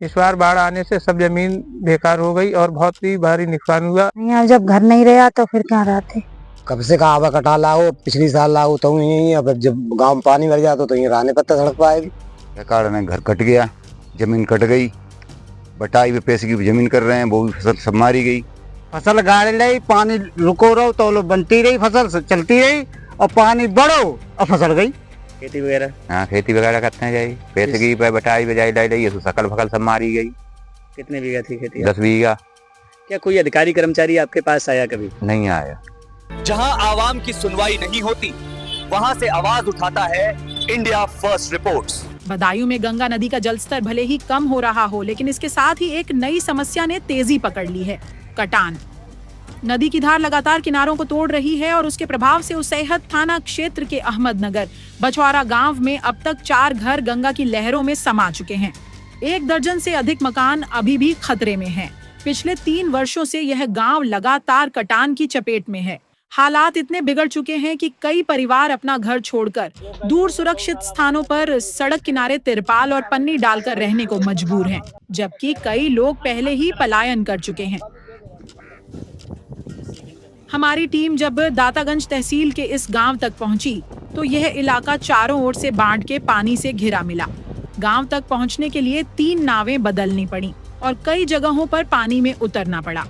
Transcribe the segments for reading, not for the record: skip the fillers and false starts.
इस बार बाढ़ आने से सब जमीन बेकार हो गई और बहुत ही भारी नुकसान हुआ। यहाँ जब घर नहीं रहा तो फिर क्या रहते। कब से कहा हुआ कटा लाओ, पिछली साल लाओ तो यही, अब जब गांव में पानी भर जाता तो यही रहने पड़ता सड़क पर आएगी। सरकार ने घर कट गया, जमीन कट गई, बटाई में पैसे की जमीन कर रहे हैं, वो भी फसल सब मारी गई। फसल गाड़ रही, पानी रुको रहो तो लो बनती रही, फसल चलती रही और पानी बढ़ो और फसल गई। खेती वगैरह, हाँ खेती वगैरह करते हैं जाई, पैसे की बटाई बजाई लाई रही है, सकल फकल सब मारी गई। कितने बीघा थी खेती? 10 बीघा। क्या कोई अधिकारी कर्मचारी आपके पास आया कभी? नहीं आया। जहां आवाम की सुनवाई नहीं होती, वहां से आवाज उठाता है इंडिया फर्स्ट रिपोर्ट्स। बदायूं में गंगा नदी का जलस्तर भले ही कम हो रहा हो, लेकिन इसके साथ ही एक नई समस्या ने तेजी पकड़ ली है, कटान। नदी की धार लगातार किनारों को तोड़ रही है और उसके प्रभाव से उसैहत थाना क्षेत्र के अहमदनगर बछवारा गांव में अब तक 4 घर गंगा की लहरों में समा चुके हैं। 1 दर्जन से अधिक मकान अभी भी खतरे में हैं। पिछले 3 वर्षों से यह गांव लगातार कटान की चपेट में है। हालात इतने बिगड़ चुके हैं कि कई परिवार अपना घर छोड़कर दूर सुरक्षित स्थानों पर सड़क किनारे तिरपाल और पन्नी डालकर रहने को मजबूर हैं, जबकि कई लोग पहले ही पलायन कर चुके हैं। हमारी टीम जब दातागंज तहसील के इस गांव तक पहुंची तो यह इलाका चारों ओर से बाढ़ के पानी से घिरा मिला। गांव तक पहुंचने के लिए 3 नावें बदलनी पड़ी और कई जगहों पर पानी में उतरना पड़ा।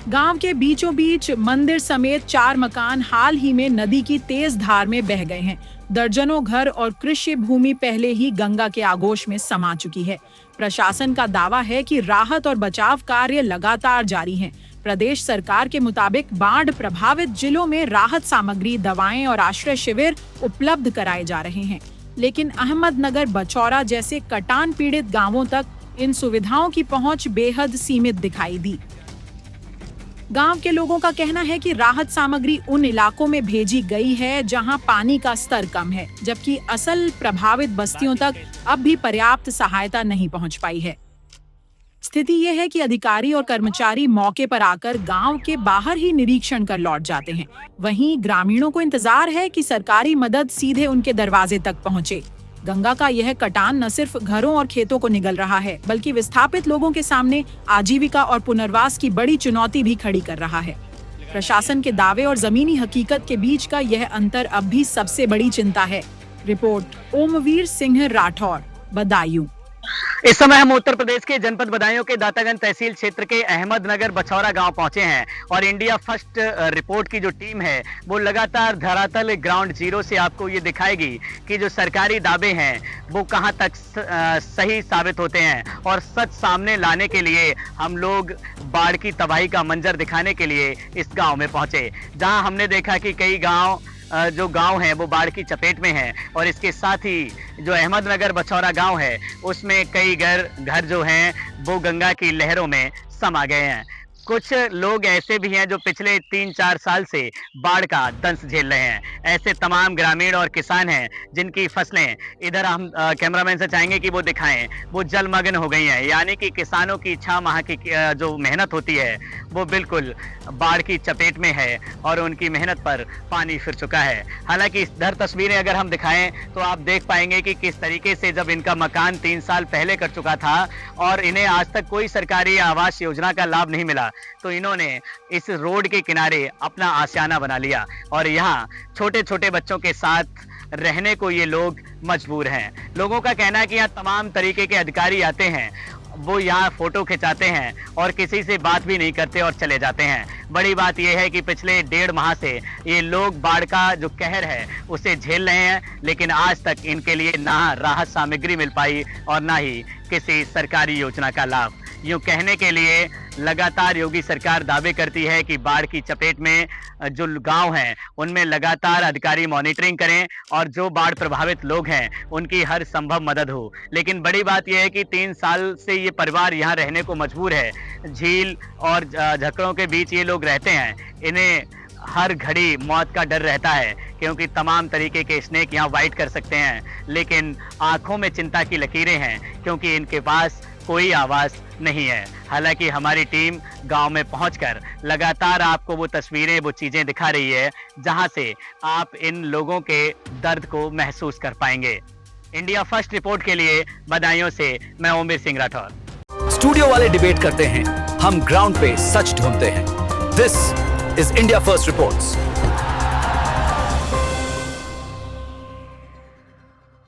गांव के बीचों बीच मंदिर समेत 4 मकान हाल ही में नदी की तेज धार में बह गए हैं। दर्जनों घर और कृषि भूमि पहले ही गंगा के आगोश में समा चुकी है। प्रशासन का दावा है कि राहत और बचाव कार्य लगातार जारी हैं। प्रदेश सरकार के मुताबिक बाढ़ प्रभावित जिलों में राहत सामग्री, दवाएं और आश्रय शिविर उपलब्ध कराए जा रहे हैं, लेकिन अहमदनगर, बछौरा जैसे कटान पीड़ित गांवों तक इन सुविधाओं की पहुंच बेहद सीमित दिखाई दी। गांव के लोगों का कहना है कि राहत सामग्री उन इलाकों में भेजी गई है जहां पानी का स्तर कम है, जबकि असल प्रभावित बस्तियों तक अब भी पर्याप्त सहायता नहीं पहुंच पाई है। स्थिति यह है कि अधिकारी और कर्मचारी मौके पर आकर गांव के बाहर ही निरीक्षण कर लौट जाते हैं। वहीं ग्रामीणों को इंतजार है कि सरकारी मदद सीधे उनके दरवाजे तक पहुंचे। गंगा का यह कटान न सिर्फ घरों और खेतों को निगल रहा है, बल्कि विस्थापित लोगों के सामने आजीविका और पुनर्वास की बड़ी चुनौती भी खड़ी कर रहा है। प्रशासन के दावे और जमीनी हकीकत के बीच का यह अंतर अब भी सबसे बड़ी चिंता है। रिपोर्ट ओमवीर सिंह राठौर, बदायूं। इस समय हम उत्तर प्रदेश के जनपद बदायूं के दातागंज तहसील क्षेत्र के अहमदनगर बछौरा गांव पहुंचे हैं और इंडिया फर्स्ट रिपोर्ट की जो टीम है वो लगातार धरातल ग्राउंड जीरो से आपको ये दिखाएगी कि जो सरकारी दावे हैं वो कहां तक सही साबित होते हैं। और सच सामने लाने के लिए हम लोग बाढ़ की तबाही का मंजर दिखाने के लिए इस गाँव में पहुंचे, जहाँ हमने देखा कि कई जो गांव हैं वो बाढ़ की चपेट में हैं और इसके साथ ही जो अहमदनगर बछौरा गांव है उसमें कई घर जो हैं वो गंगा की लहरों में समा गए हैं। कुछ लोग ऐसे भी हैं जो पिछले 3-4 साल से बाढ़ का दंश झेल रहे हैं। ऐसे तमाम ग्रामीण और किसान हैं जिनकी फसलें, इधर हम कैमरामैन से चाहेंगे कि वो दिखाएं, वो जलमग्न हो गई हैं। यानी कि किसानों की 6 माह की जो मेहनत होती है वो बिल्कुल बाढ़ की चपेट में है और उनकी मेहनत पर पानी फिर चुका है। हालांकि इधर तस्वीरें अगर हम दिखाएं तो आप देख पाएंगे कि किस तरीके से जब इनका मकान 3 साल पहले कट चुका था और इन्हें आज तक कोई सरकारी आवास योजना का लाभ नहीं मिला, तो इन्होंने इस रोड के किनारे अपना आशियाना बना लिया और यहाँ छोटे छोटे बच्चों के साथ रहने को ये लोग मजबूर हैं। लोगों का कहना है कि यहाँ तमाम तरीके के अधिकारी आते हैं, वो यहाँ फोटो खिंचाते हैं और किसी से बात भी नहीं करते और चले जाते हैं। बड़ी बात यह है कि पिछले 1.5 माह से ये लोग बाढ़ का जो कहर है उसे झेल रहे हैं, लेकिन आज तक इनके लिए ना राहत सामग्री मिल पाई और ना ही किसी सरकारी योजना का लाभ। यूं कहने के लिए लगातार योगी सरकार दावे करती है कि बाढ़ की चपेट में जो गांव हैं उनमें लगातार अधिकारी मॉनिटरिंग करें और जो बाढ़ प्रभावित लोग हैं उनकी हर संभव मदद हो। लेकिन बड़ी बात यह है कि 3 साल से ये परिवार यहाँ रहने को मजबूर है। झील और झकड़ों के बीच ये लोग रहते हैं। इन्हें हर घड़ी मौत का डर रहता है क्योंकि तमाम तरीके के स्नेक यहाँ वाइट कर सकते हैं, लेकिन आंखों में चिंता की लकीरें हैं क्योंकि इनके पास कोई आवास नहीं है। हालांकि हमारी टीम गांव में पहुंचकर लगातार आपको वो तस्वीरें, वो चीजें दिखा रही है जहां से आप इन लोगों के दर्द को महसूस कर पाएंगे। इंडिया फर्स्ट रिपोर्ट के लिए बदायूं से मैं ओमवीर सिंह राठौर। स्टूडियो वाले डिबेट करते हैं, हम ग्राउंड पे सच ढूंढते हैं। This is India first reports.